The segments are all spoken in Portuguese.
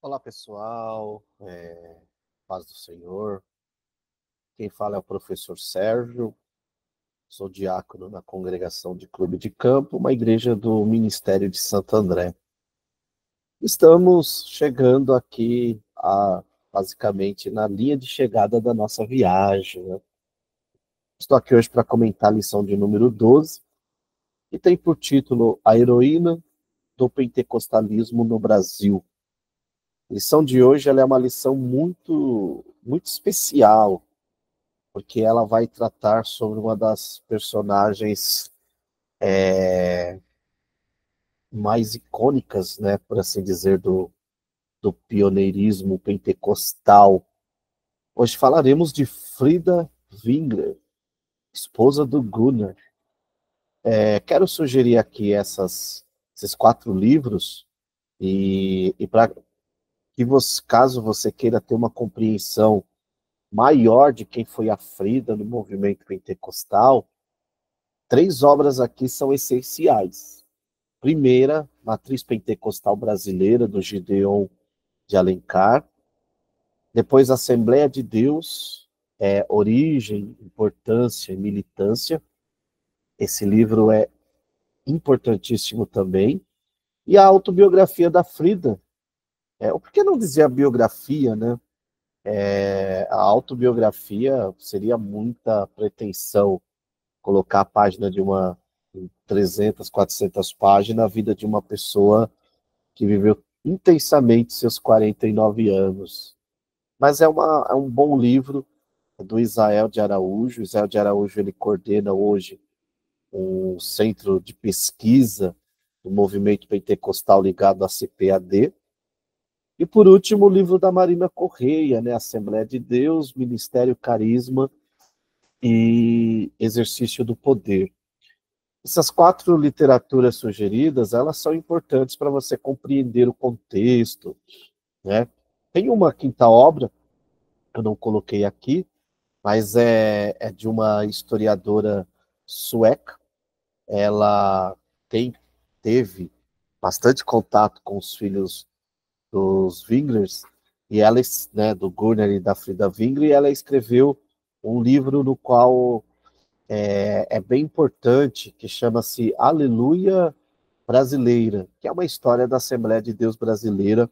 Olá, pessoal. Paz do Senhor. Quem fala é o professor Sérgio. Sou diácono na congregação de Clube de Campo, uma igreja do Ministério de Santo André. Estamos chegando aqui basicamente na linha de chegada da nossa viagem, né? Estou aqui hoje para comentar a lição de número 12, que tem por título A Heroína do Pentecostalismo no Brasil. A lição de hoje ela é uma lição muito especial, porque ela vai tratar sobre uma das personagens mais icônicas, né, por assim dizer, do pioneirismo pentecostal. Hoje falaremos de Frida Wingler, esposa do Gunnar. Quero sugerir aqui esses 4 livros e para que você, caso você queira ter uma compreensão maior de quem foi a Frida no movimento pentecostal, 3 obras aqui são essenciais. Primeira, Matriz Pentecostal Brasileira, do Gideon de Alencar. Depois, Assembleia de Deus, Origem, Importância e Militância. Esse livro é importantíssimo também. E a autobiografia da Frida. Por que não dizer a biografia, né? A autobiografia seria muita pretensão colocar a página de 300, 400 páginas, a vida de uma pessoa que viveu intensamente seus 49 anos. Mas é um bom livro do Israel de Araújo. Israel de Araújo ele coordena hoje um centro de pesquisa do movimento pentecostal ligado à CPAD. E, por último, o livro da Marina Correia, né? Assembleia de Deus, Ministério, Carisma e Exercício do Poder. Essas 4 literaturas sugeridas, elas são importantes para você compreender o contexto, né? Tem uma quinta obra, que eu não coloquei aqui, mas é de uma historiadora sueca. Ela teve bastante contato com os filhos dos Winglers, e ela, né, do Gunnar e da Frida Wingler, e ela escreveu um livro no qual é bem importante, que chama-se Aleluia Brasileira, que é uma história da Assembleia de Deus brasileira,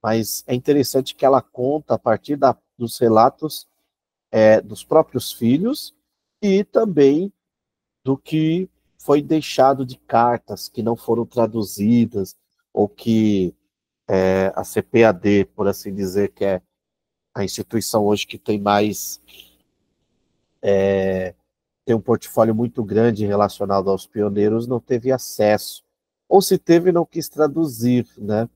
mas é interessante que ela conta a partir dos relatos dos próprios filhos e também do que foi deixado de cartas que não foram traduzidas, ou que a CPAD, por assim dizer, que é a instituição hoje que tem um portfólio muito grande relacionado aos pioneiros, não teve acesso. Ou se teve, não quis traduzir, né?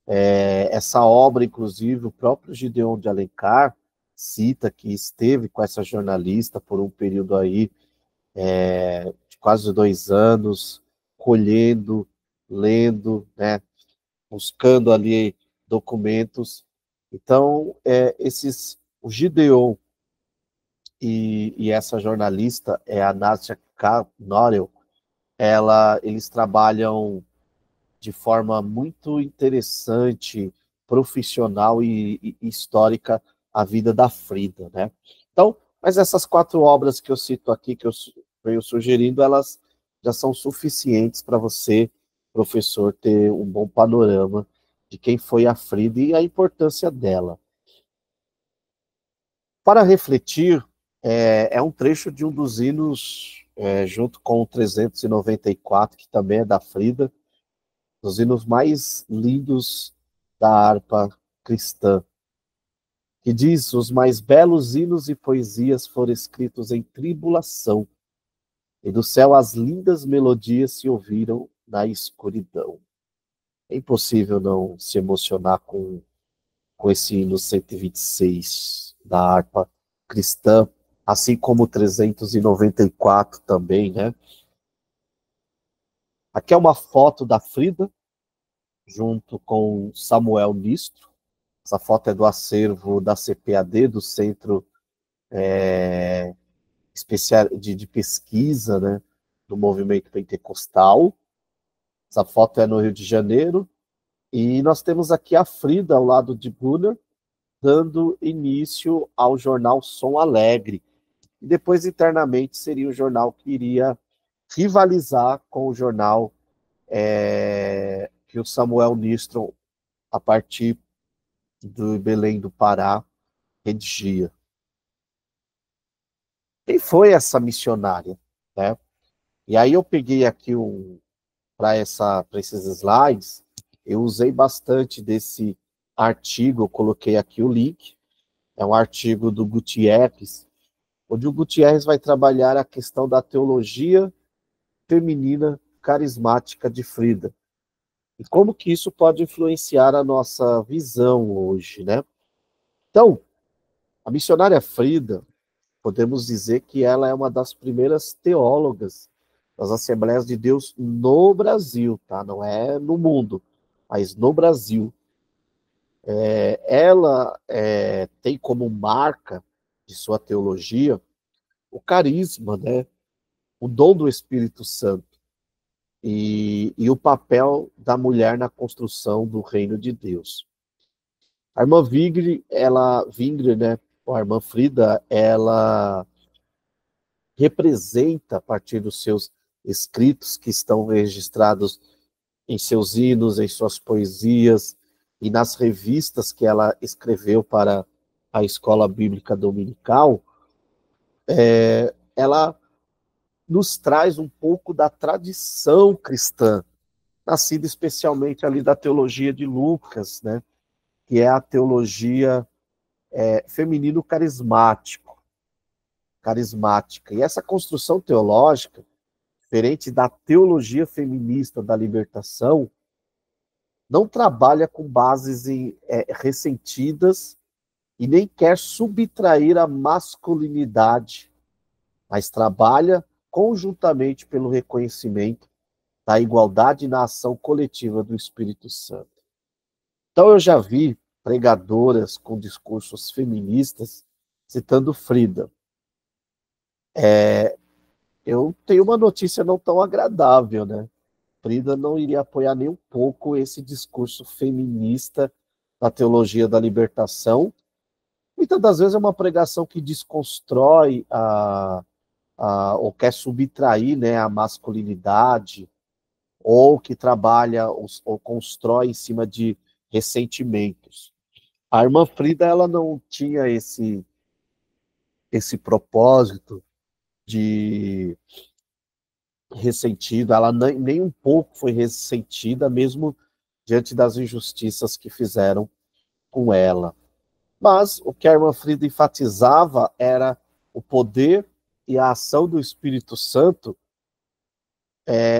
Essa obra, inclusive, o próprio Gideon de Alencar cita que esteve com essa jornalista por um período aí de quase 2 anos, colhendo, lendo, né, buscando ali documentos. Então, o Gideon e essa jornalista, a Nastia Norel, eles trabalham de forma muito interessante, profissional e histórica a vida da Frida, né? Então, mas essas 4 obras que eu cito aqui, que eu venho sugerindo, elas já são suficientes para você, professor, ter um bom panorama de quem foi a Frida e a importância dela. Para refletir, é um trecho de um dos hinos, junto com o 394, que também é da Frida, dos hinos mais lindos da harpa cristã, que diz: os mais belos hinos e poesias foram escritos em tribulação, e do céu as lindas melodias se ouviram na escuridão. É impossível não se emocionar com esse hino 126 da harpa cristã, assim como o 394 também, né? Aqui é uma foto da Frida, junto com Samuel Nistro. Essa foto é do acervo da CPAD, do Centro Especial de Pesquisa, né, do Movimento Pentecostal. Essa foto é no Rio de Janeiro. E nós temos aqui a Frida ao lado de Gunnar, dando início ao jornal Som Alegre. E depois, internamente, seria o jornal que iria rivalizar com o jornal que o Samuel Nistron, a partir do Belém do Pará, redigia. Quem foi essa missionária? Né? E aí eu peguei aqui para esses slides, eu usei bastante desse artigo, eu coloquei aqui o link, é um artigo do Gutierrez, onde o Gutierrez vai trabalhar a questão da teologia feminina carismática de Frida. E como que isso pode influenciar a nossa visão hoje, né? Então, a missionária Frida, podemos dizer que ela é uma das primeiras teólogas das Assembleias de Deus no Brasil, tá? Não é no mundo, mas no Brasil. Ela tem como marca de sua teologia o carisma, né? O dom do Espírito Santo e o papel da mulher na construção do reino de Deus. A irmã Wingre, né? Ou a irmã Frida, ela representa, a partir dos seus escritos que estão registrados em seus hinos, em suas poesias e nas revistas que ela escreveu para a Escola Bíblica Dominical, ela nos traz um pouco da tradição cristã, nascida especialmente ali da teologia de Lucas, né, que é a teologia feminino carismática. E essa construção teológica, diferente da teologia feminista da libertação, não trabalha com bases ressentidas e nem quer subtrair a masculinidade, mas trabalha conjuntamente pelo reconhecimento da igualdade na ação coletiva do Espírito Santo. Então eu já vi pregadoras com discursos feministas citando Frida. Eu tenho uma notícia não tão agradável, né? Frida não iria apoiar nem um pouco esse discurso feminista da teologia da libertação. Muitas das vezes é uma pregação que desconstrói ou quer subtrair, né, a masculinidade, ou que trabalha ou constrói em cima de ressentimentos. A irmã Frida, ela não tinha esse propósito de ressentido, ela nem um pouco foi ressentida, mesmo diante das injustiças que fizeram com ela. Mas o que a irmã Frida enfatizava era o poder e a ação do Espírito Santo,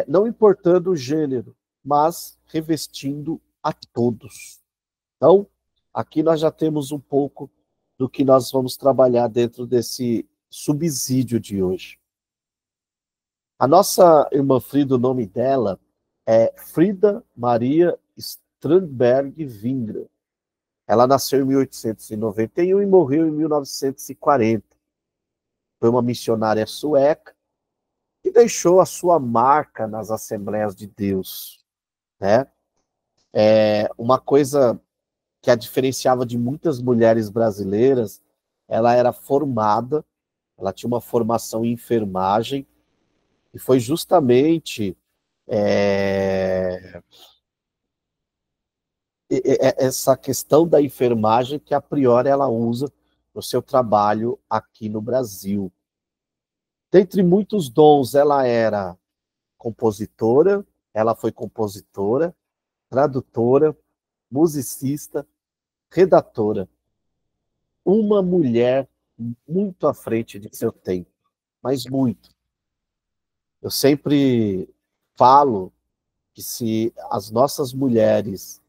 não importando o gênero, mas revestindo a todos. Então, aqui nós já temos um pouco do que nós vamos trabalhar dentro desse subsídio de hoje. A nossa irmã Frida, o nome dela é Frida Maria Strandberg Vingra. Ela nasceu em 1891 e morreu em 1940. Foi uma missionária sueca e deixou a sua marca nas Assembleias de Deus, né? Uma coisa que a diferenciava de muitas mulheres brasileiras, ela era formada, ela tinha uma formação em enfermagem, e foi justamente essa questão da enfermagem que a priori ela usa no seu trabalho aqui no Brasil. Dentre muitos dons, ela foi compositora, tradutora, musicista, redatora. Uma mulher muito à frente de seu tempo, mas muito. Eu sempre falo que se as nossas mulheres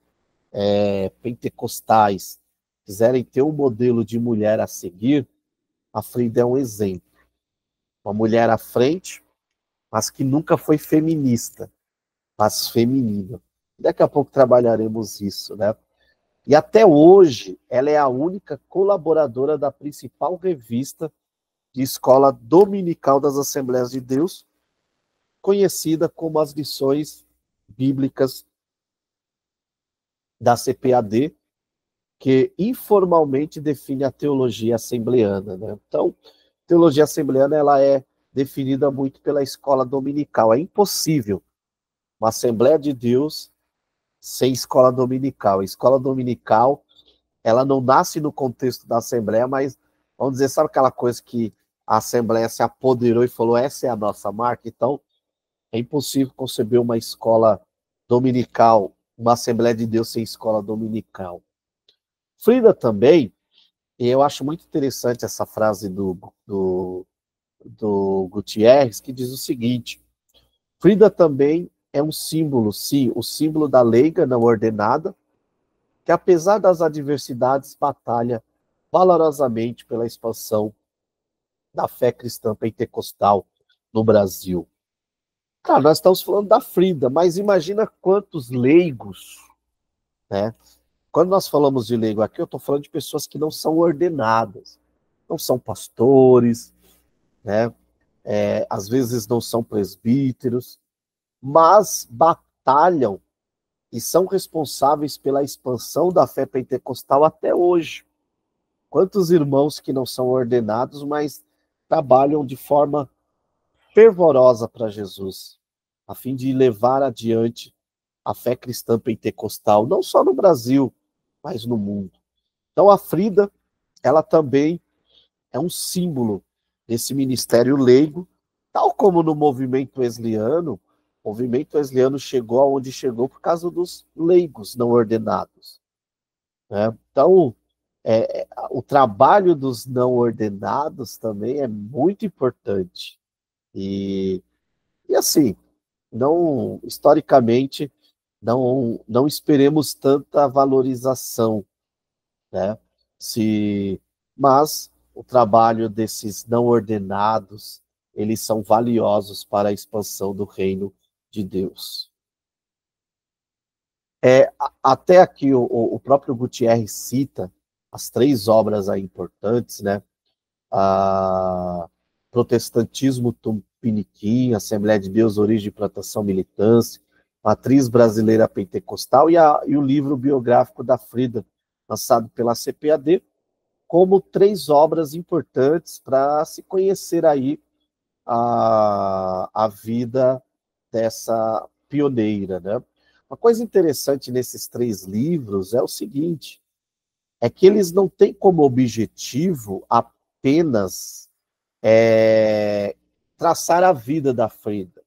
pentecostais quiserem ter um modelo de mulher a seguir, a Frida é um exemplo. Uma mulher à frente, mas que nunca foi feminista, mas feminina. Daqui a pouco trabalharemos isso, né? E até hoje, ela é a única colaboradora da principal revista de escola dominical das Assembleias de Deus, conhecida como as Lições Bíblicas da CPAD, que informalmente define a teologia assembleana, né? Então, teologia assembleana ela é definida muito pela escola dominical. É impossível uma Assembleia de Deus sem escola dominical. A escola dominical, ela não nasce no contexto da Assembleia, mas, vamos dizer, sabe aquela coisa que a Assembleia se apoderou e falou, essa é a nossa marca? Então, é impossível conceber uma escola dominical, uma Assembleia de Deus sem escola dominical. Frida também, e eu acho muito interessante essa frase do Gutierrez, que diz o seguinte: Frida também é um símbolo, sim, o símbolo da leiga não ordenada, que apesar das adversidades, batalha valorosamente pela expansão da fé cristã pentecostal no Brasil. Cara, nós estamos falando da Frida, mas imagina quantos leigos, né? Quando nós falamos de leigo aqui, eu estou falando de pessoas que não são ordenadas, não são pastores, né? Às vezes não são presbíteros, mas batalham e são responsáveis pela expansão da fé pentecostal até hoje. Quantos irmãos que não são ordenados, mas trabalham de forma fervorosa para Jesus, a fim de levar adiante a fé cristã pentecostal, não só no Brasil, mas no mundo. Então a Frida, ela também é um símbolo desse ministério leigo, tal como no movimento wesleyano. O movimento wesleyano chegou aonde chegou por causa dos leigos não ordenados, né? Então, o trabalho dos não ordenados também é muito importante. E assim, não, historicamente, não esperemos tanta valorização, né? Mas o trabalho desses não ordenados, eles são valiosos para a expansão do reino de Deus. Até aqui o próprio Gutierrez cita as 3 obras aí importantes, né? A Protestantismo Tupiniquim, Assembleia de Deus, Origem e Plantação Militância, Matriz Brasileira Pentecostal e o livro biográfico da Frida, lançado pela CPAD, como 3 obras importantes para se conhecer aí a vida dessa pioneira, né? Uma coisa interessante nesses 3 livros é o seguinte, é que eles não têm como objetivo apenas traçar a vida da Frida,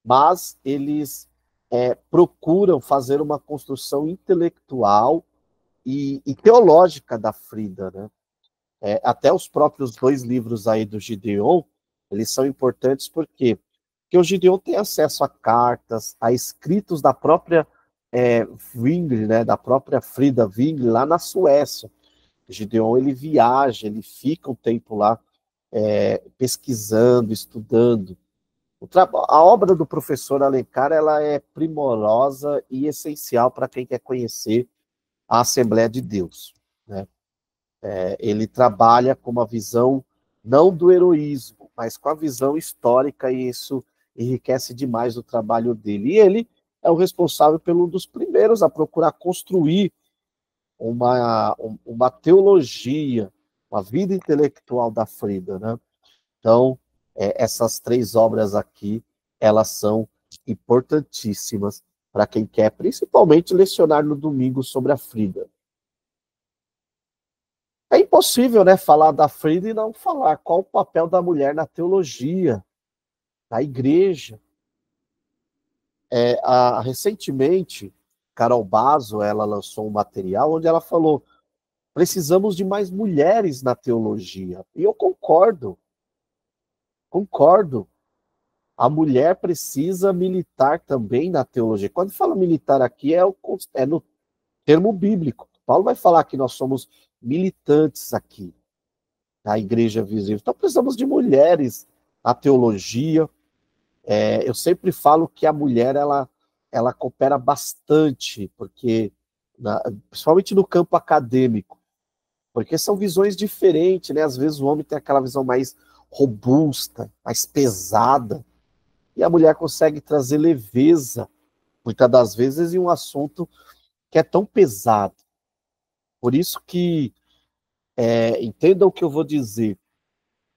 mas eles procuram fazer uma construção intelectual e teológica da Frida, né? Até os próprios 2 livros aí do Gideon, eles são importantes porque o Gideon tem acesso a cartas, a escritos da própria Wingre, né, da própria Frida Wingre, lá na Suécia. O Gideon, ele viaja, ele fica um tempo lá pesquisando, estudando. A obra do professor Alencar, ela é primorosa e essencial para quem quer conhecer a Assembleia de Deus, né? Ele trabalha com uma visão não do heroísmo, mas com a visão histórica, e isso enriquece demais o trabalho dele. E ele é o responsável pelo um dos primeiros a procurar construir uma teologia, uma vida intelectual da Frida, né? Então, essas 3 obras aqui, elas são importantíssimas para quem quer, principalmente, lecionar no domingo sobre a Frida. É impossível, né, falar da Frida e não falar qual o papel da mulher na teologia, na igreja. Recentemente, Carol Basso, ela lançou um material onde ela falou: precisamos de mais mulheres na teologia. E eu concordo. A mulher precisa militar também na teologia. Quando fala militar aqui, é no termo bíblico. Paulo vai falar que nós somos militantes aqui na Igreja Visível. Então precisamos de mulheres na teologia. Eu sempre falo que a mulher ela coopera bastante, porque principalmente no campo acadêmico, porque são visões diferentes, né? Às vezes o homem tem aquela visão mais robusta, mais pesada, e a mulher consegue trazer leveza, muitas das vezes, em um assunto que é tão pesado. Por isso que, entenda o que eu vou dizer,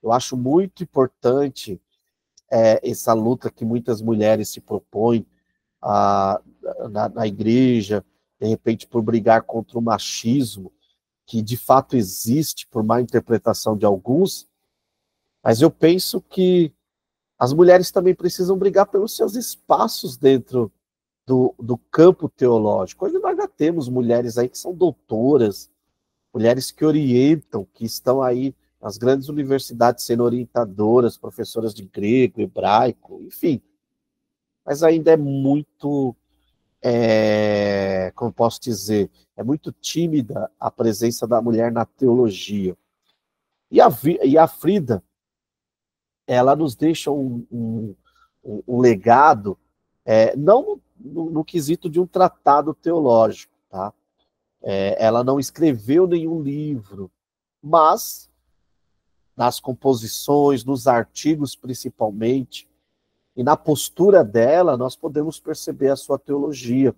eu acho muito importante essa luta que muitas mulheres se propõem na igreja, de repente por brigar contra o machismo, que de fato existe por má interpretação de alguns, mas eu penso que as mulheres também precisam brigar pelos seus espaços dentro do campo teológico. Hoje nós já temos mulheres aí que são doutoras, mulheres que orientam, que estão aí nas grandes universidades sendo orientadoras, professoras de grego, hebraico, enfim. Mas ainda é muito, como posso dizer, é muito tímida a presença da mulher na teologia. E a Frida, ela nos deixa um legado, não no quesito de um tratado teológico, tá? Ela não escreveu nenhum livro, mas nas composições, nos artigos principalmente, e na postura dela, nós podemos perceber a sua teologia.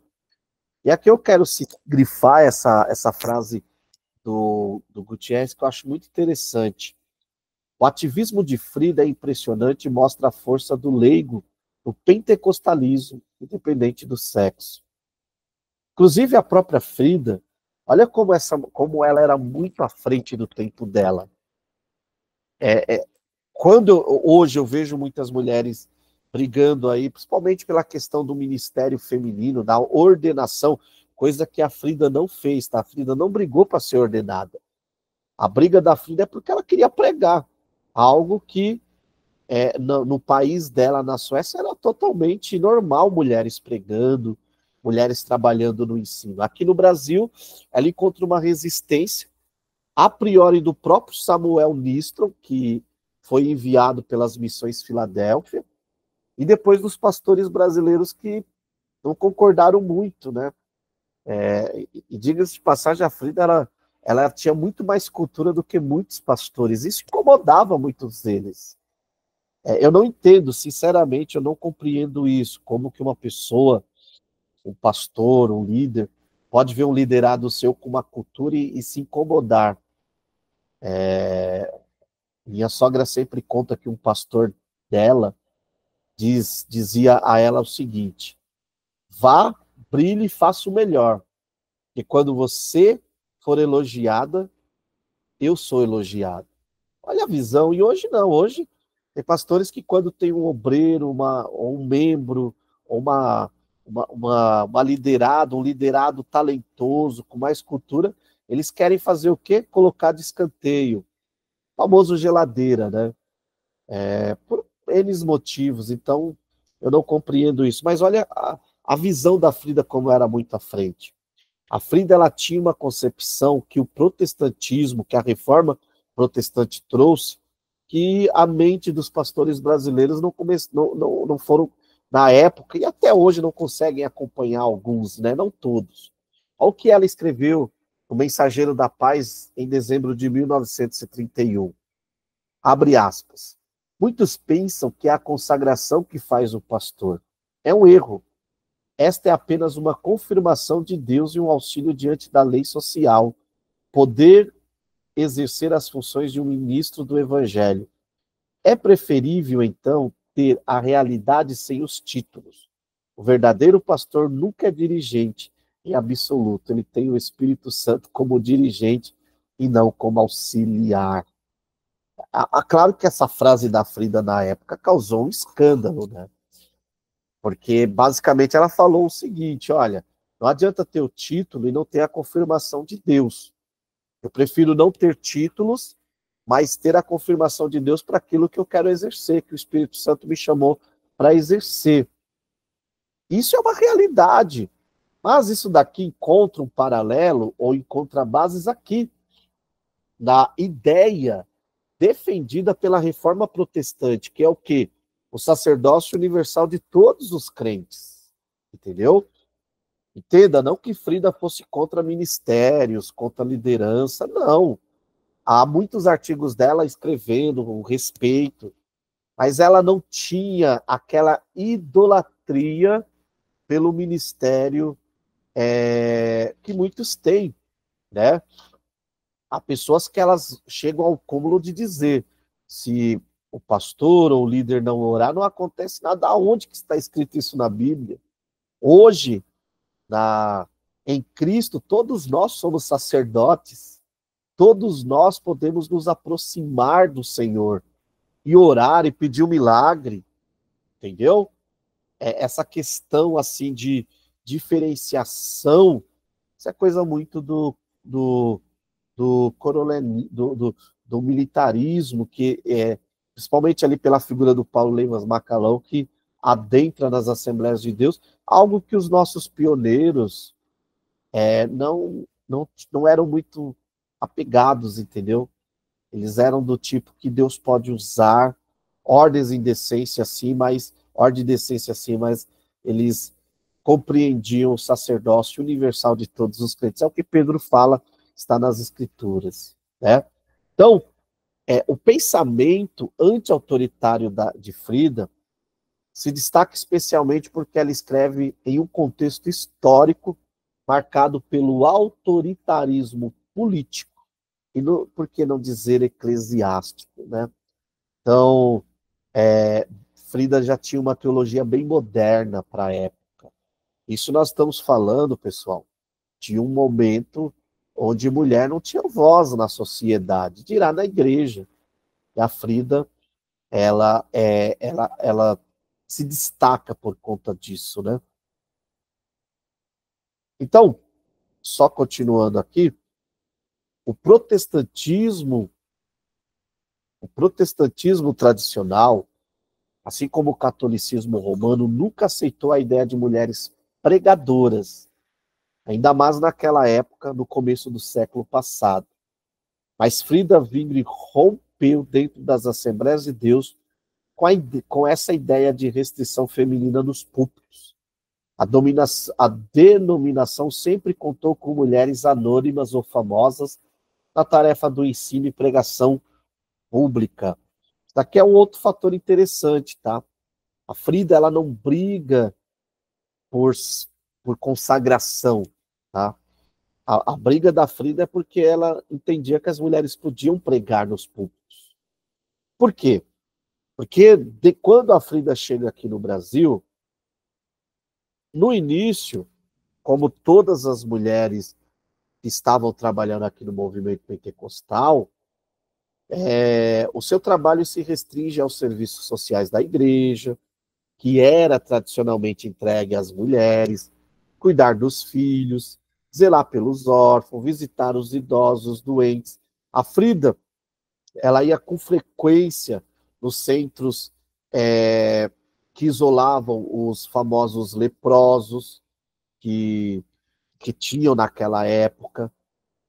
E aqui eu quero grifar essa frase do Gutierrez, que eu acho muito interessante. O ativismo de Frida é impressionante e mostra a força do leigo no pentecostalismo, independente do sexo. Inclusive, a própria Frida, olha como ela era muito à frente do tempo dela. Hoje eu vejo muitas mulheres brigando aí, principalmente pela questão do ministério feminino, da ordenação, coisa que a Frida não fez, tá? A Frida não brigou para ser ordenada. A briga da Frida é porque ela queria pregar, algo que no país dela, na Suécia, era totalmente normal, mulheres pregando, mulheres trabalhando no ensino. Aqui no Brasil, ela encontra uma resistência, a priori do próprio Samuel Nistron, que foi enviado pelas missões Filadélfia, e depois dos pastores brasileiros que não concordaram muito, né? E diga-se de passagem, a Frida, ela tinha muito mais cultura do que muitos pastores. Isso incomodava muitos deles. Eu não entendo, sinceramente, eu não compreendo isso. Como que uma pessoa, um pastor, um líder, pode ver um liderado seu com uma cultura e se incomodar. Minha sogra sempre conta que um pastor dela dizia a ela o seguinte: vá, brilhe e faça o melhor, porque quando você for elogiada, eu sou elogiado. Olha a visão. E hoje não, hoje tem pastores que quando tem um obreiro, ou um membro, ou uma liderada, um liderado talentoso, com mais cultura, eles querem fazer o quê? Colocar de escanteio. O famoso geladeira, né? Por N motivos. Então, eu não compreendo isso. Mas olha a visão da Frida como era muito à frente. A Frida, ela tinha uma concepção que o protestantismo, que a reforma protestante trouxe, que a mente dos pastores brasileiros não foram, na época, e até hoje não conseguem acompanhar alguns, né? Não todos. Olha o que ela escreveu no Mensageiro da Paz em dezembro de 1931. Abre aspas. Muitos pensam que é a consagração que faz o pastor. É um erro. Esta é apenas uma confirmação de Deus e um auxílio diante da lei social. Poder exercer as funções de um ministro do Evangelho. É preferível, então, ter a realidade sem os títulos. O verdadeiro pastor nunca é dirigente em absoluto. Ele tem o Espírito Santo como dirigente e não como auxiliar. Claro que essa frase da Frida na época causou um escândalo, né? Porque basicamente ela falou o seguinte: olha, não adianta ter o título e não ter a confirmação de Deus. Eu prefiro não ter títulos, mas ter a confirmação de Deus para aquilo que eu quero exercer, que o Espírito Santo me chamou para exercer. Isso é uma realidade. Mas isso daqui encontra um paralelo ou encontra bases aqui, na ideia defendida pela reforma protestante, que é o quê? O sacerdócio universal de todos os crentes. Entendeu? Entenda, não que Frida fosse contra ministérios, contra liderança, não. Há muitos artigos dela escrevendo o respeito, mas ela não tinha aquela idolatria pelo ministério que muitos têm, né? Há pessoas que elas chegam ao cúmulo de dizer, se o pastor ou o líder não orar, não acontece nada. Aonde que está escrito isso na Bíblia? Hoje, em Cristo, todos nós somos sacerdotes, todos nós podemos nos aproximar do Senhor e orar e pedir um milagre, entendeu? Essa questão assim de diferenciação, isso é coisa muito do militarismo, que principalmente ali pela figura do Paulo Lemas Macalão, que adentra nas Assembleias de Deus, algo que os nossos pioneiros não eram muito apegados, entendeu? Eles eram do tipo que Deus pode usar ordens em decência, sim, mas ordem de decência, sim, mas eles compreendiam o sacerdócio universal de todos os crentes. É o que Pedro fala, está nas Escrituras, né? Então, o pensamento anti-autoritário de Frida se destaca especialmente porque ela escreve em um contexto histórico marcado pelo autoritarismo político e, por que não dizer, eclesiástico, né? Então, Frida já tinha uma teologia bem moderna para a época. Isso nós estamos falando, pessoal, de um momento onde mulher não tinha voz na sociedade, dirá na igreja. E a Frida, ela se destaca por conta disso, né? Então, só continuando aqui, o protestantismo tradicional, assim como o catolicismo romano, nunca aceitou a ideia de mulheres pregadoras, ainda mais naquela época, no começo do século passado. Mas Frida Wingre rompeu dentro das Assembleias de Deus com essa ideia de restrição feminina nos púlpitos. A denominação sempre contou com mulheres anônimas ou famosas na tarefa do ensino e pregação pública. Isso aqui é um outro fator interessante, tá? A Frida, ela não briga por consagração, tá? A briga da Frida é porque ela entendia que as mulheres podiam pregar nos púlpitos. Por quê? Porque quando a Frida chega aqui no Brasil, no início, como todas as mulheres que estavam trabalhando aqui no movimento pentecostal, o seu trabalho se restringe aos serviços sociais da igreja, que era tradicionalmente entregue às mulheres, cuidar dos filhos, zelar pelos órfãos, visitar os idosos, doentes. A Frida, ela ia com frequência nos centros que isolavam os famosos leprosos que tinham naquela época,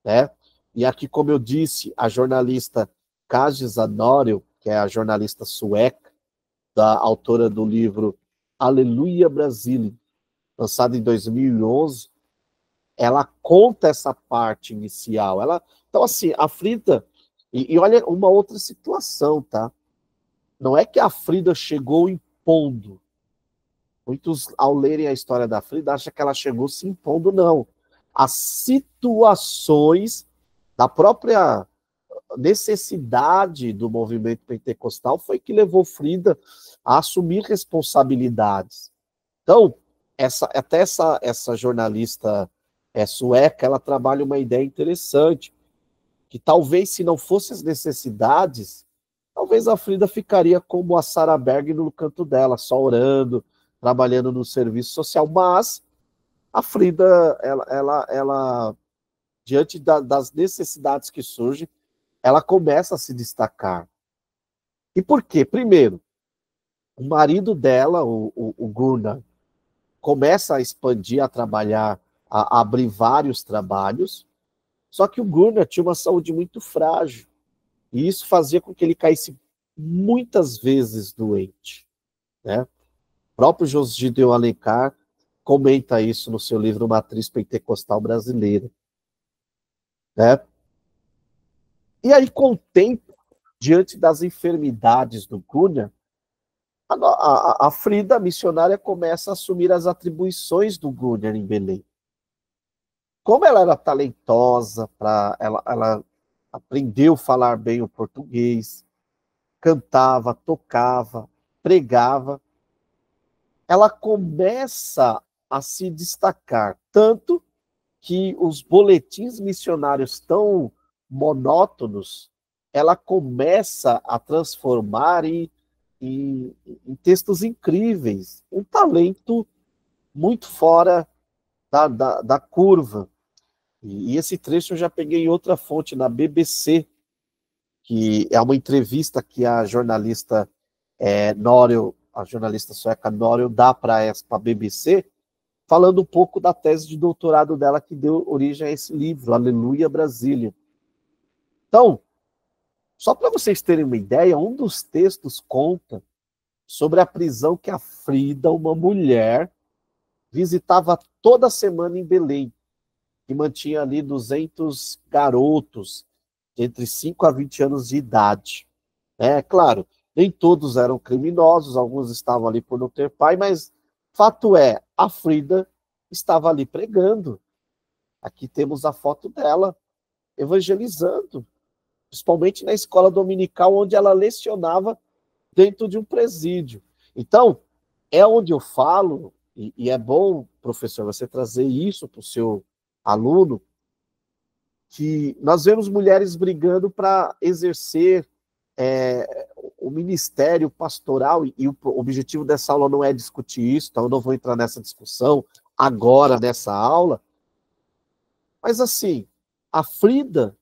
né? E aqui, como eu disse, a jornalista Kaji Zanório, que é a jornalista sueca, da autora do livro Aleluia Brasil, lançado em 2011, ela conta essa parte inicial. Então, assim, a Frida... E olha uma outra situação, tá? Não é que a Frida chegou impondo. Muitos, ao lerem a história da Frida, acham que ela chegou se impondo, não. As situações da própria necessidade do movimento pentecostal foi que levou Frida a assumir responsabilidades. Então, essa jornalista sueca, ela trabalha uma ideia interessante, que talvez, se não fossem as necessidades, talvez a Frida ficaria como a Sarah Berg no canto dela, só orando, trabalhando no serviço social, mas a Frida, ela diante das necessidades que surgem, ela começa a se destacar. E por quê? Primeiro, o marido dela, o Gunnar, começa a expandir, a trabalhar, a abrir vários trabalhos, só que o Gunnar tinha uma saúde muito frágil, e isso fazia com que ele caísse muitas vezes doente, né? O próprio José Gideon Alencar comenta isso no seu livro Matriz Pentecostal Brasileira, né? E aí, com o tempo, diante das enfermidades do Gunnar, a Frida, a missionária, começa a assumir as atribuições do Gunnar em Belém. como ela era talentosa, ela aprendeu a falar bem o português, cantava, tocava, pregava, ela começa a se destacar, tanto que os boletins missionários tão monótonos, ela começa a transformar em textos incríveis, um talento muito fora da curva. E esse trecho eu já peguei em outra fonte, na BBC, que é uma entrevista que a jornalista Norel, a jornalista sueca Norel, dá para a BBC, falando um pouco da tese de doutorado dela que deu origem a esse livro, Aleluia Brasília. Então, só para vocês terem uma ideia, um dos textos conta sobre a prisão que a Frida, uma mulher, visitava toda semana em Belém, que mantinha ali 200 garotos de entre 5 a 20 anos de idade. É claro, nem todos eram criminosos, alguns estavam ali por não ter pai, mas fato é, a Frida estava ali pregando. Aqui temos a foto dela, evangelizando, principalmente na escola dominical, onde ela lecionava dentro de um presídio. Então, é onde eu falo, e é bom, professor, você trazer isso para o seu aluno, que nós vemos mulheres brigando para exercer o ministério pastoral, e o objetivo dessa aula não é discutir isso, então eu não vou entrar nessa discussão agora, nessa aula, mas assim, a Frida,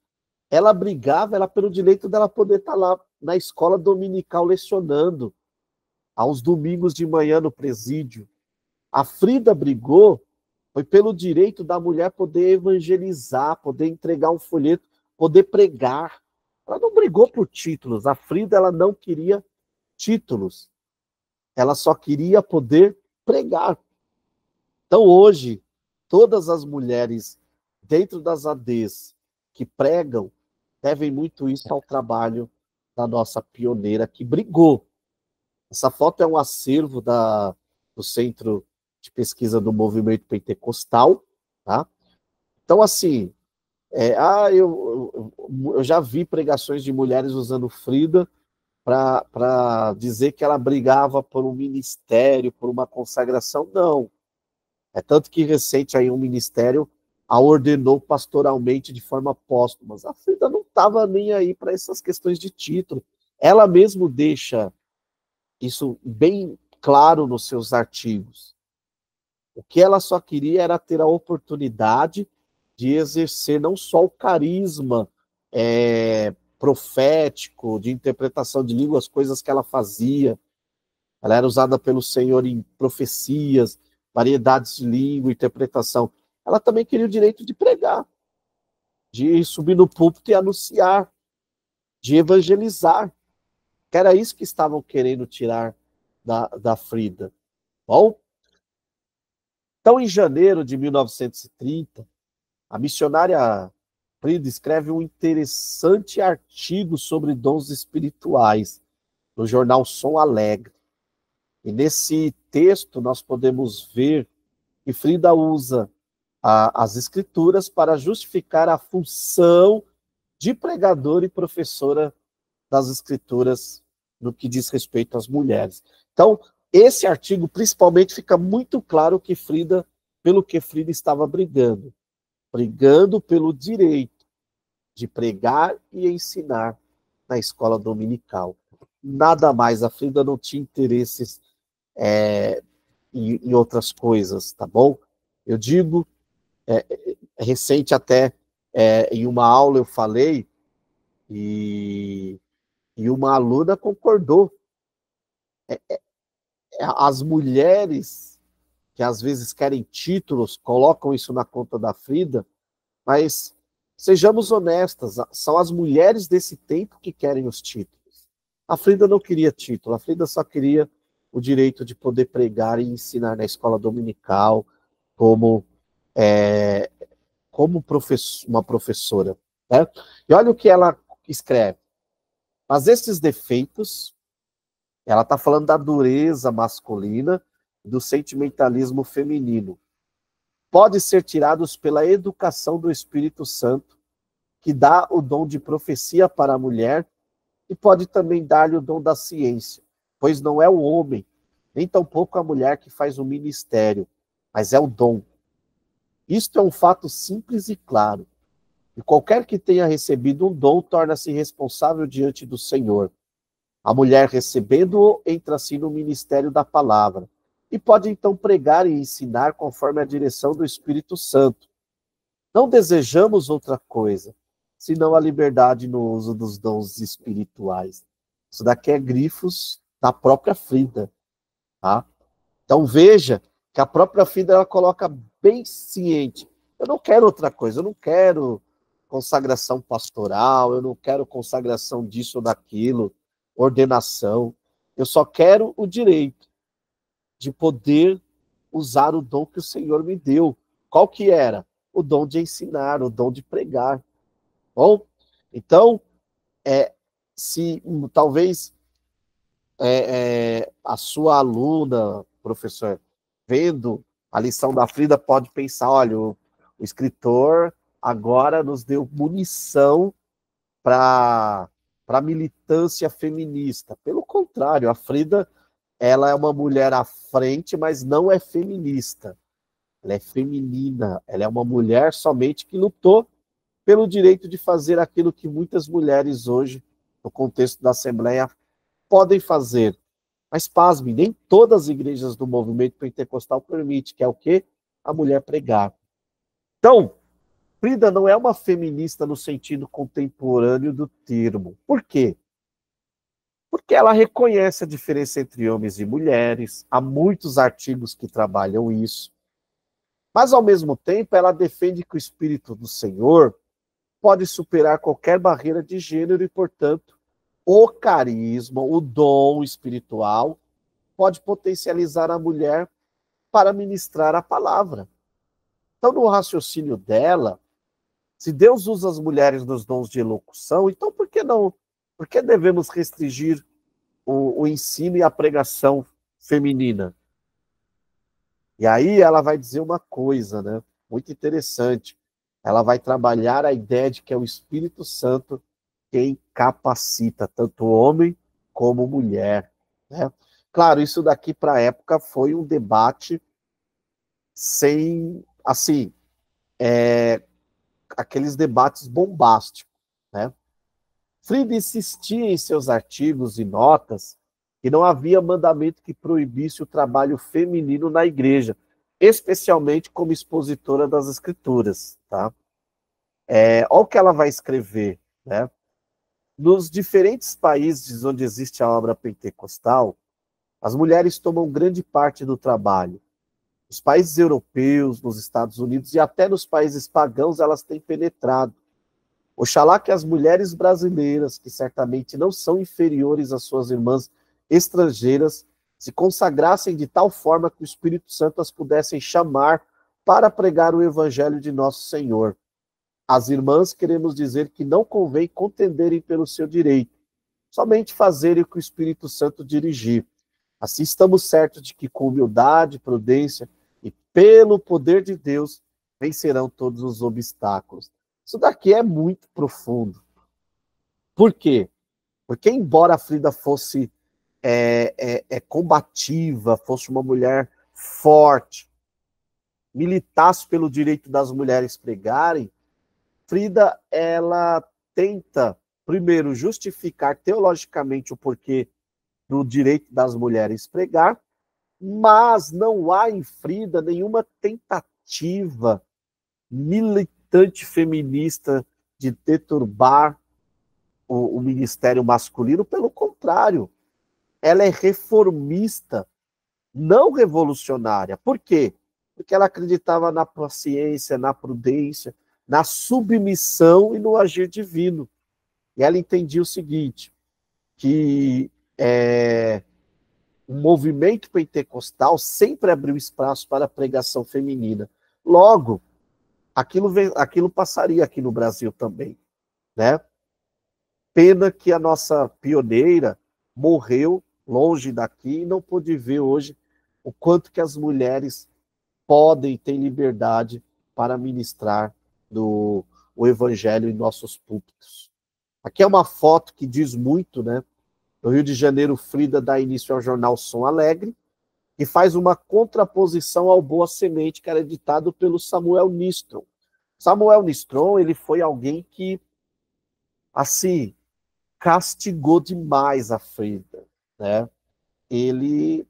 ela brigava pelo direito dela poder estar lá na escola dominical lecionando, aos domingos de manhã no presídio. A Frida brigou foi pelo direito da mulher poder evangelizar, poder entregar um folheto, poder pregar. Ela não brigou por títulos. A Frida, ela não queria títulos. Ela só queria poder pregar. Então, hoje, todas as mulheres dentro das ADs que pregam devem muito isso ao trabalho da nossa pioneira que brigou. Essa foto é um acervo do Centro de Pesquisa do Movimento Pentecostal, tá? Então, assim, eu já vi pregações de mulheres usando Frida para dizer que ela brigava por um ministério, por uma consagração. Não. É tanto que recente aí um ministério a ordenou pastoralmente de forma póstuma. Mas a Frida não estava nem aí para essas questões de título. Ela mesmo deixa isso bem claro nos seus artigos. O que ela só queria era ter a oportunidade de exercer não só o carisma profético, de interpretação de línguas, coisas que ela fazia. Ela era usada pelo Senhor em profecias, variedades de língua, interpretação. Ela também queria o direito de pregar, de subir no púlpito e anunciar, de evangelizar. Que era isso que estavam querendo tirar da Frida. Bom, então, em janeiro de 1930, a missionária Frida escreve um interessante artigo sobre dons espirituais no jornal Som Alegre. E nesse texto nós podemos ver que Frida usa as escrituras para justificar a função de pregadora e professora das escrituras no que diz respeito às mulheres. Então, esse artigo, principalmente, fica muito claro que pelo que Frida estava brigando pelo direito de pregar e ensinar na escola dominical. Nada mais, a Frida não tinha interesses em outras coisas, tá bom? Eu digo, recente até, em uma aula eu falei, e uma aluna concordou. As mulheres que às vezes querem títulos, colocam isso na conta da Frida, mas sejamos honestas, são as mulheres desse tempo que querem os títulos. A Frida não queria título, a Frida só queria o direito de poder pregar e ensinar na escola dominical como uma professora. Né? E olha o que ela escreve. Mas esses defeitos, ela está falando da dureza masculina e do sentimentalismo feminino. pode ser tirados pela educação do Espírito Santo, que dá o dom de profecia para a mulher, e pode também dar-lhe o dom da ciência, pois não é o homem, nem tampouco a mulher que faz o ministério, mas é o dom. Isto é um fato simples e claro. E qualquer que tenha recebido um dom torna-se responsável diante do Senhor. A mulher, recebendo-o, entra assim no ministério da palavra, e pode então pregar e ensinar conforme a direção do Espírito Santo. Não desejamos outra coisa, senão a liberdade no uso dos dons espirituais. Isso daqui é grifos da própria Frida, tá? Então veja que a própria Frida ela coloca bem ciente. Eu não quero outra coisa, eu não quero consagração pastoral, eu não quero consagração disso ou daquilo, ordenação. Eu só quero o direito de poder usar o dom que o Senhor me deu. Qual que era? O dom de ensinar, o dom de pregar. Bom, então, se talvez a sua aluna, professor, vendo a lição da Frida, pode pensar, olha, o escritor agora nos deu munição para a militância feminista. Pelo contrário, a Frida ela é uma mulher à frente, mas não é feminista. Ela é feminina, ela é uma mulher somente que lutou pelo direito de fazer aquilo que muitas mulheres hoje, no contexto da Assembleia, podem fazer. Mas, pasme, nem todas as igrejas do movimento pentecostal permitem, que é o quê? A mulher pregar. Então, Frida não é uma feminista no sentido contemporâneo do termo. Por quê? Porque ela reconhece a diferença entre homens e mulheres, há muitos artigos que trabalham isso, mas, ao mesmo tempo, ela defende que o Espírito do Senhor pode superar qualquer barreira de gênero e, portanto, o carisma, o dom espiritual, pode potencializar a mulher para ministrar a palavra. Então, no raciocínio dela, se Deus usa as mulheres nos dons de elocução, então por que não? Por que devemos restringir o ensino e a pregação feminina? E aí ela vai dizer uma coisa, né? Muito interessante. Ela vai trabalhar a ideia de que é o Espírito Santo quem capacita tanto homem como mulher, né? Claro, isso daqui para a época foi um debate sem, assim, aqueles debates bombásticos, né? Frida insistia em seus artigos e notas que não havia mandamento que proibisse o trabalho feminino na igreja, especialmente como expositora das escrituras, tá? Olha o que ela vai escrever, né? Nos diferentes países onde existe a obra pentecostal, as mulheres tomam grande parte do trabalho. Nos países europeus, nos Estados Unidos e até nos países pagãos, elas têm penetrado. Oxalá que as mulheres brasileiras, que certamente não são inferiores às suas irmãs estrangeiras, se consagrassem de tal forma que o Espírito Santo as pudessem chamar para pregar o evangelho de nosso Senhor. As irmãs queremos dizer que não convém contenderem pelo seu direito, somente fazerem o que o Espírito Santo dirigir. Assim estamos certos de que com humildade, prudência e pelo poder de Deus vencerão todos os obstáculos. Isso daqui é muito profundo. Por quê? Porque embora a Frida fosse combativa, fosse uma mulher forte, militasse pelo direito das mulheres pregarem, Frida, ela tenta, primeiro, justificar teologicamente o porquê do direito das mulheres pregar, mas não há em Frida nenhuma tentativa militante feminista de deturbar o ministério masculino. Pelo contrário, ela é reformista, não revolucionária. Por quê? Porque ela acreditava na paciência, na prudência, na submissão e no agir divino. E ela entendia o seguinte, que o movimento pentecostal sempre abriu espaço para a pregação feminina. Logo, aquilo passaria aqui no Brasil também, né? Pena que a nossa pioneira morreu longe daqui e não pôde ver hoje o quanto que as mulheres podem ter liberdade para ministrar o evangelho em nossos púlpitos. Aqui é uma foto que diz muito, né? No Rio de Janeiro, Frida dá início ao jornal Som Alegre e faz uma contraposição ao Boa Semente, que era editado pelo Samuel Nistron. Samuel Nistron, ele foi alguém que, assim, castigou demais a Frida, né? Ele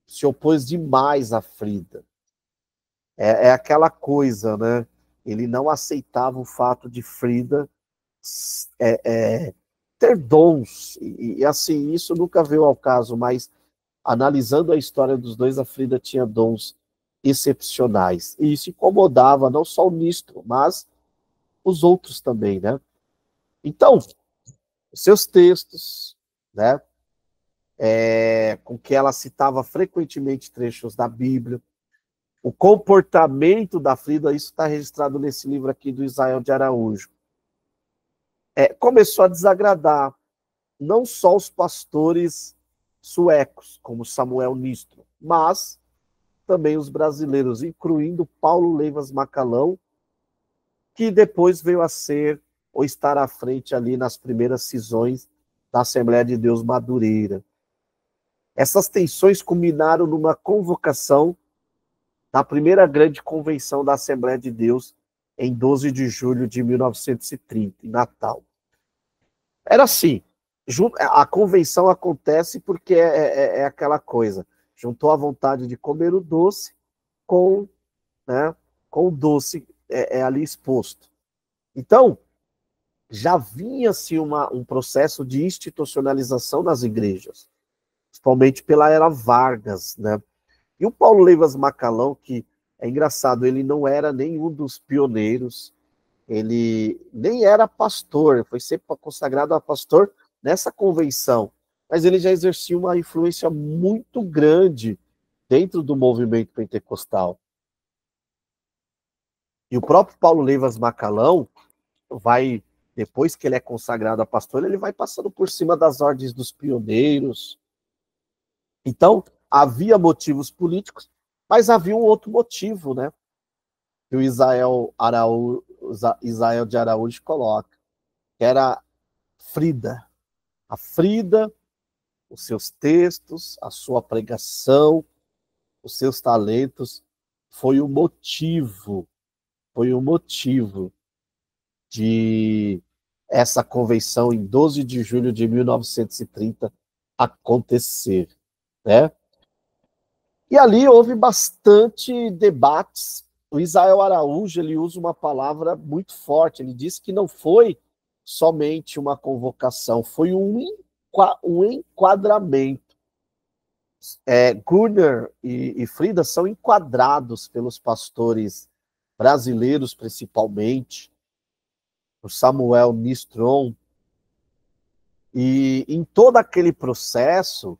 se opôs demais a Frida. É aquela coisa, né? Ele não aceitava o fato de Frida ter dons. E, assim, isso nunca veio ao caso, mas analisando a história dos dois, a Frida tinha dons excepcionais. E isso incomodava não só o Nistro, mas os outros também, né? Então, os seus textos, né? Com que ela citava frequentemente trechos da Bíblia, o comportamento da Frida, isso está registrado nesse livro aqui do Israel de Araújo, começou a desagradar não só os pastores suecos, como Samuel Nistro, mas também os brasileiros, incluindo Paulo Leivas Macalão, que depois veio a ser ou estar à frente ali nas primeiras cisões da Assembleia de Deus Madureira. Essas tensões culminaram numa convocação na primeira grande convenção da Assembleia de Deus, em 12 de julho de 1930, em Natal. Era assim, a convenção acontece porque é aquela coisa, juntou a vontade de comer o doce com, né, com o doce ali exposto. Então, já vinha-se um processo de institucionalização das igrejas, principalmente pela era Vargas, né? E o Paulo Leivas Macalão, que é engraçado, ele não era nenhum dos pioneiros, ele nem era pastor, foi sempre consagrado a pastor nessa convenção, mas ele já exercia uma influência muito grande dentro do movimento pentecostal. E o próprio Paulo Leivas Macalão vai, depois que ele é consagrado a pastor, ele vai passando por cima das ordens dos pioneiros. Então, havia motivos políticos, mas havia um outro motivo, né? Que o Israel de Araújo coloca, que era Frida. A Frida, os seus textos, a sua pregação, os seus talentos, foi o motivo de essa convenção em 12 de julho de 1930 acontecer, né? E ali houve bastante debates. O Israel Araújo, ele usa uma palavra muito forte, ele disse que não foi somente uma convocação, foi um enquadramento. Gunnar e Frida são enquadrados pelos pastores brasileiros, principalmente, o Samuel Nistron, e em todo aquele processo,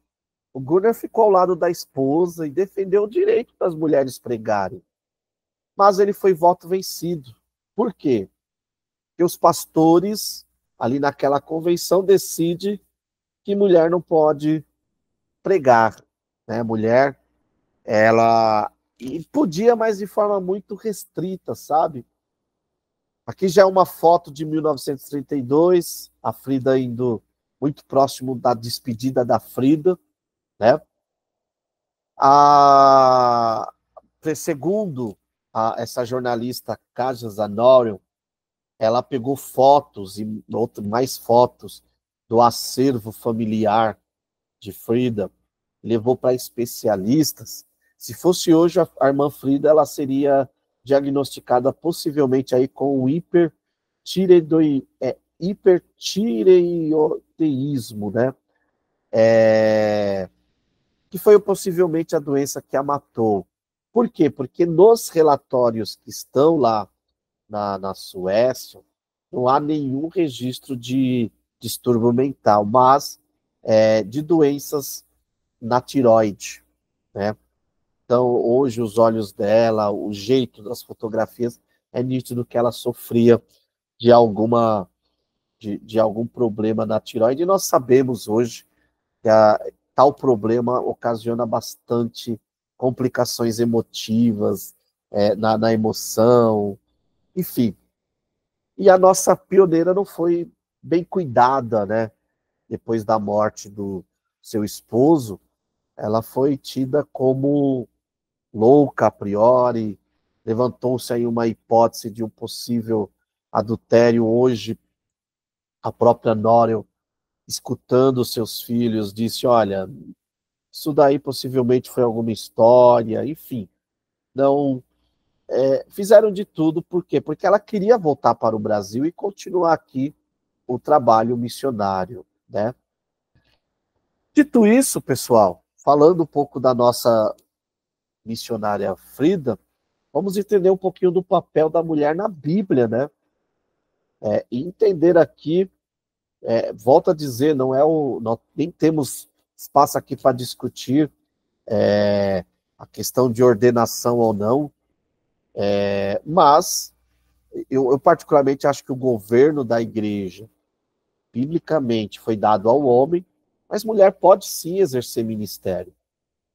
o Gunnar ficou ao lado da esposa e defendeu o direito das mulheres pregarem. Mas ele foi voto vencido. Por quê? Porque os pastores, ali naquela convenção, decidem que mulher não pode pregar. Né? Mulher, ela e podia, mas de forma muito restrita, sabe? Aqui já é uma foto de 1932, a Frida indo muito próximo da despedida da Frida, né? Segundo essa jornalista Kaja Zanorion, ela pegou fotos e mais fotos do acervo familiar de Frida, levou para especialistas. Se fosse hoje, a irmã Frida, ela seria diagnosticada possivelmente aí com o hipertireoideísmo, né? Que foi possivelmente a doença que a matou. Por quê? Porque nos relatórios que estão lá na Suécia, não há nenhum registro de distúrbio mental, mas de doenças na tireoide, né? Então, hoje, os olhos dela, o jeito das fotografias, é nítido que ela sofria de algum problema na tireoide. E nós sabemos hoje que tal problema ocasiona bastante complicações emotivas, na emoção, enfim. E a nossa pioneira não foi bem cuidada, né? Depois da morte do seu esposo, ela foi tida como louca a priori, levantou-se aí uma hipótese de um possível adultério. Hoje, a própria Norel, escutando seus filhos, disse, olha, isso daí possivelmente foi alguma história, enfim. Não, fizeram de tudo, por quê? Porque ela queria voltar para o Brasil e continuar aqui o trabalho missionário, né? Dito isso, pessoal, falando um pouco da nossa missionária Frida, vamos entender um pouquinho do papel da mulher na Bíblia, né? E entender aqui, volto a dizer, nós nem temos espaço aqui para discutir a questão de ordenação ou não, mas eu particularmente acho que o governo da igreja, biblicamente, foi dado ao homem, mas mulher pode sim exercer ministério,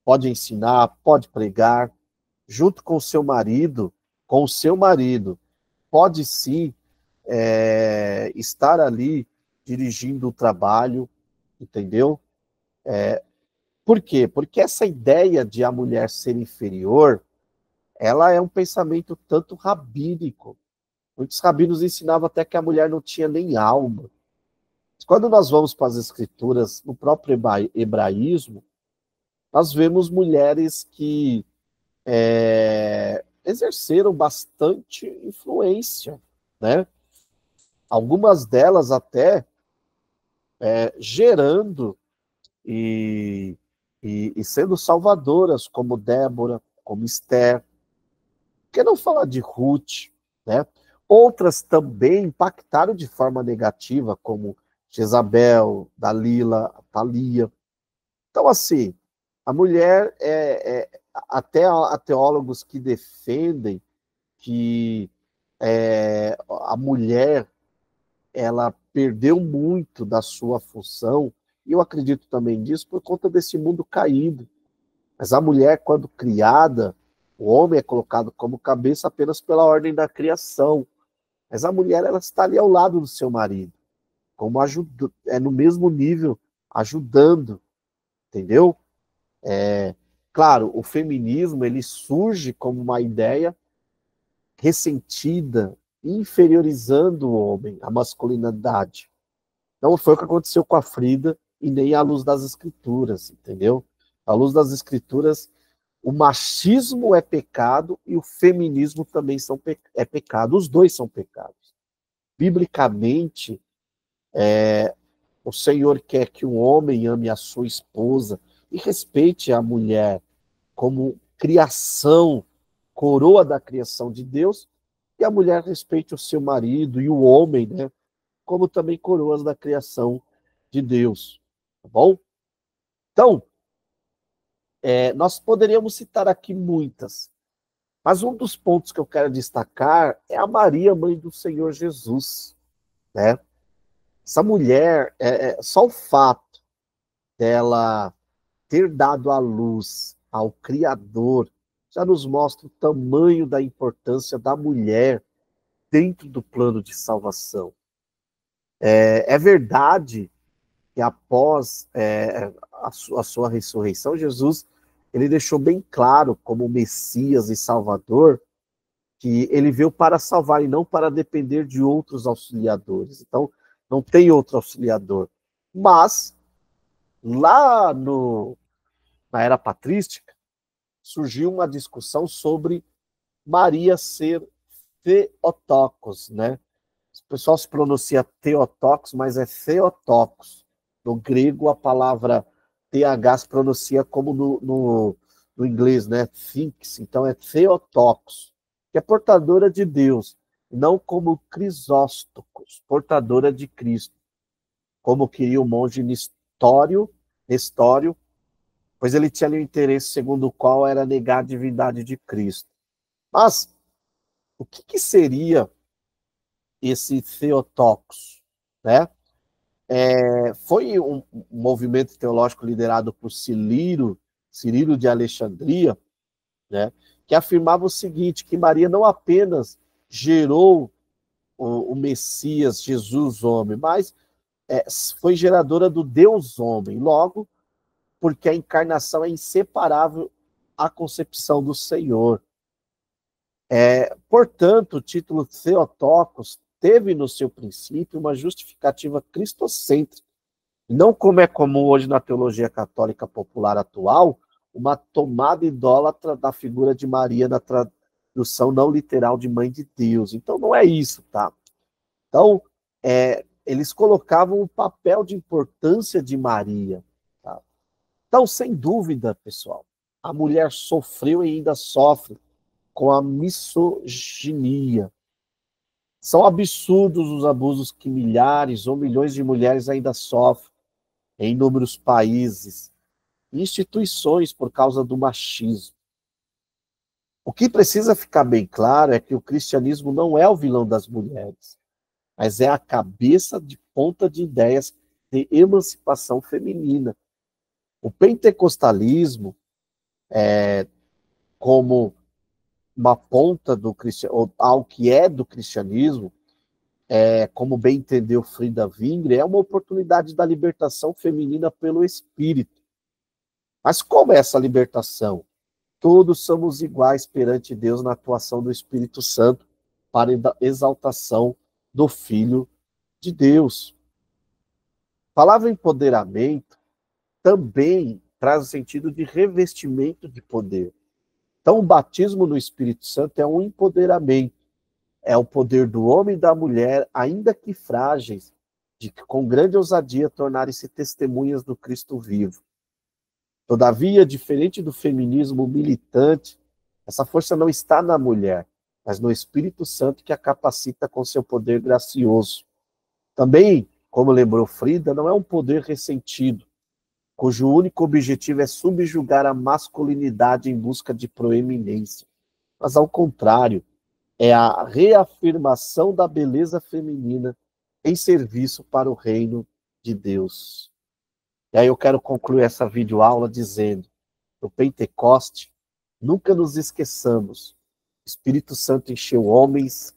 pode ensinar, pode pregar, junto com o seu marido, pode sim estar ali dirigindo o trabalho, entendeu? Por quê? Porque essa ideia de a mulher ser inferior, ela é um pensamento tanto rabínico. Muitos rabinos ensinavam até que a mulher não tinha nem alma. Quando nós vamos para as escrituras, no próprio hebraísmo, nós vemos mulheres que exerceram bastante influência, né? Algumas delas até gerando e, e sendo salvadoras, como Débora, como Esther. Por que não falar de Ruth, né? Outras também impactaram de forma negativa, como Jezabel, Dalila, Thalia. Então, assim, a mulher, até há teólogos que defendem que a mulher, ela perdeu muito da sua função, e eu acredito também nisso por conta desse mundo caído. Mas a mulher, quando criada, o homem é colocado como cabeça apenas pela ordem da criação. Mas a mulher, ela está ali ao lado do seu marido, como no mesmo nível, ajudando, entendeu? Claro, o feminismo, ele surge como uma ideia ressentida, inferiorizando o homem, a masculinidade. Não foi o que aconteceu com a Frida e nem à luz das escrituras, entendeu? À luz das escrituras, o machismo é pecado e o feminismo também é pecado. Os dois são pecados. Biblicamente, o Senhor quer que o homem ame a sua esposa e respeite a mulher como criação, coroa da criação de Deus, e a mulher respeite o seu marido e o homem, né, como também coroas da criação de Deus. Tá bom? Então, nós poderíamos citar aqui muitas, mas um dos pontos que eu quero destacar é a Maria, mãe do Senhor Jesus, né? Essa mulher, só o fato dela ter dado à luz ao Criador já nos mostra o tamanho da importância da mulher dentro do plano de salvação. É verdade que após a sua ressurreição, Jesus ele deixou bem claro, como Messias e Salvador, que ele veio para salvar e não para depender de outros auxiliadores. Então, não tem outro auxiliador. Mas, lá na era patrística, surgiu uma discussão sobre Maria ser Theotokos, né? O pessoal se pronuncia Theotokos, mas é Theotokos. No grego, a palavra TH se pronuncia como no inglês, né? Thinks, então é Theotokos, que é portadora de Deus, não como Crisóstocos, portadora de Cristo, como queria o monge Nestório, pois ele tinha ali um interesse segundo o qual era negar a divindade de Cristo. Mas, o que seria esse Theotokos, né? Foi um movimento teológico liderado por Cirilo de Alexandria, né? que afirmava o seguinte, que Maria não apenas gerou o Messias, Jesus homem, mas foi geradora do Deus homem. Logo, porque a encarnação é inseparável à concepção do Senhor. Portanto, o título Theotokos teve no seu princípio uma justificativa cristocêntrica, não como é comum hoje na teologia católica popular atual, uma tomada idólatra da figura de Maria na tradução não literal de mãe de Deus. Então não é isso, tá? Então, eles colocavam o papel de importância de Maria. Tá? Então, sem dúvida, pessoal, a mulher sofreu e ainda sofre com a misoginia. São absurdos os abusos que milhares ou milhões de mulheres ainda sofrem em inúmeros países e instituições por causa do machismo. O que precisa ficar bem claro é que o cristianismo não é o vilão das mulheres, mas é a cabeça de ponta de ideias de emancipação feminina. O pentecostalismo, como uma ponta do cristianismo, ao que é do cristianismo, como bem entendeu Frida Wingre, é uma oportunidade da libertação feminina pelo Espírito. Mas como é essa libertação? Todos somos iguais perante Deus na atuação do Espírito Santo para a exaltação do Filho de Deus. A palavra empoderamento também traz o sentido de revestimento de poder. Então, o batismo no Espírito Santo é um empoderamento. É o poder do homem e da mulher, ainda que frágeis, de que com grande ousadia tornarem-se testemunhas do Cristo vivo. Todavia, diferente do feminismo militante, essa força não está na mulher, mas no Espírito Santo que a capacita com seu poder gracioso. Também, como lembrou Frida, não é um poder ressentido, cujo único objetivo é subjugar a masculinidade em busca de proeminência. Mas, ao contrário, é a reafirmação da beleza feminina em serviço para o reino de Deus. E aí eu quero concluir essa videoaula dizendo, no Pentecoste, nunca nos esqueçamos, o Espírito Santo encheu homens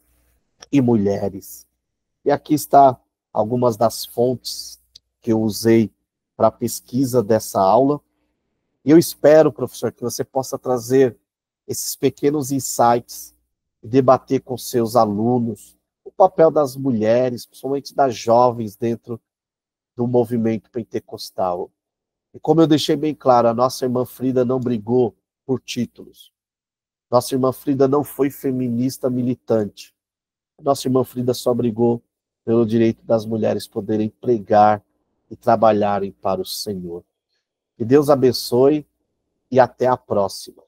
e mulheres. E aqui está algumas das fontes que eu usei para a pesquisa dessa aula. E eu espero, professor, que você possa trazer esses pequenos insights e debater com seus alunos o papel das mulheres, principalmente das jovens, dentro do movimento pentecostal. E como eu deixei bem claro, a nossa irmã Frida não brigou por títulos. Nossa irmã Frida não foi feminista militante. Nossa irmã Frida só brigou pelo direito das mulheres poderem pregar e trabalharem para o Senhor. Que Deus abençoe e até a próxima.